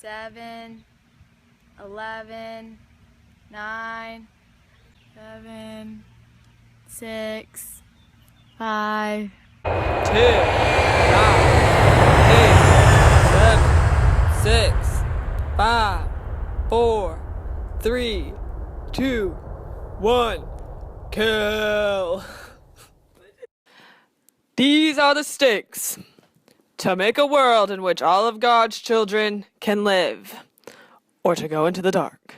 7, 11, 9, 7, 6, 5, 2, 9, 8, 7, 6, 5, 4, 3, 2, 1, kill. These are the stakes to make a world in which all of God's children can live, or to go into the dark.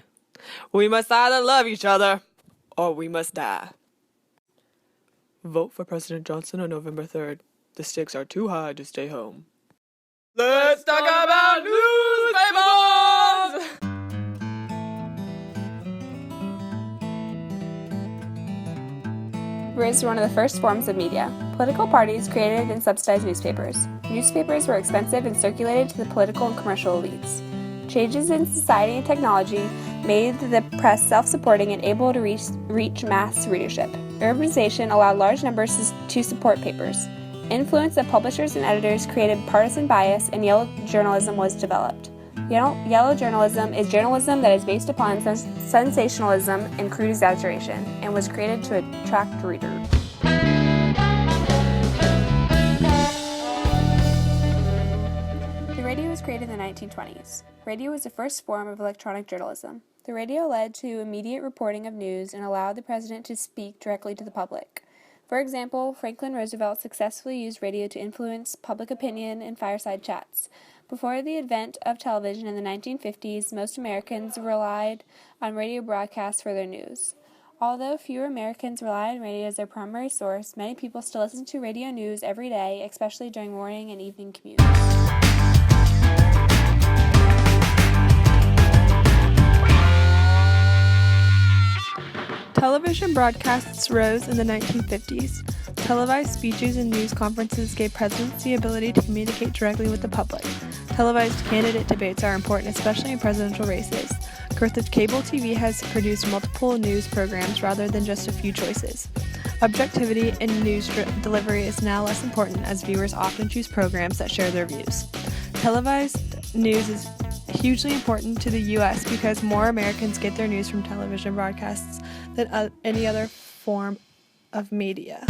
We must either love each other, or we must die. Vote for President Johnson on November 3rd. The stakes are too high to stay home. Let's talk about newspapers! Newspapers were one of the first forms of media. Political parties created and subsidized newspapers. Newspapers were expensive and circulated to the political and commercial elites. Changes in society and technology made the press self-supporting and able to reach mass readership. Urbanization allowed large numbers to support papers. Influence of publishers and editors created partisan bias, and yellow journalism was developed. Yellow journalism is journalism that is based upon sensationalism and crude exaggeration, and was created to attract readers. The radio was created in the 1920s. Radio was the first form of electronic journalism. The radio led to immediate reporting of news and allowed the president to speak directly to the public. For example, Franklin Roosevelt successfully used radio to influence public opinion in fireside chats. Before the advent of television in the 1950s, most Americans relied on radio broadcasts for their news. Although fewer Americans rely on radio as their primary source, many people still listen to radio news every day, especially during morning and evening commutes. Television broadcasts rose in the 1950s. Televised speeches and news conferences gave presidents the ability to communicate directly with the public. Televised candidate debates are important, especially in presidential races. Cable TV has produced multiple news programs rather than just a few choices. Objectivity in news delivery is now less important, as viewers often choose programs that share their views. Televised news is hugely important to the U.S. because more Americans get their news from television broadcasts than any other form of media.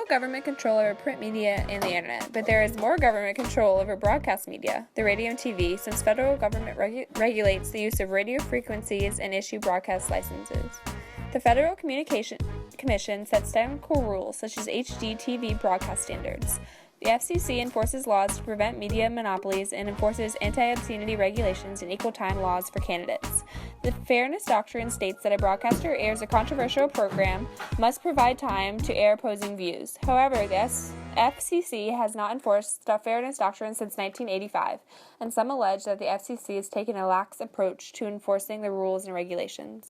Government control over print media and the internet, but there is more government control over broadcast media, the radio and TV, since federal government regulates the use of radio frequencies and issue broadcast licenses. The Federal Communication Commission sets technical rules such as HD-TV broadcast standards. The FCC enforces laws to prevent media monopolies and enforces anti-obscenity regulations and equal time laws for candidates. The Fairness Doctrine states that a broadcaster who airs a controversial program must provide time to air opposing views. However, the FCC has not enforced the Fairness Doctrine since 1985, and some allege that the FCC has taken a lax approach to enforcing the rules and regulations.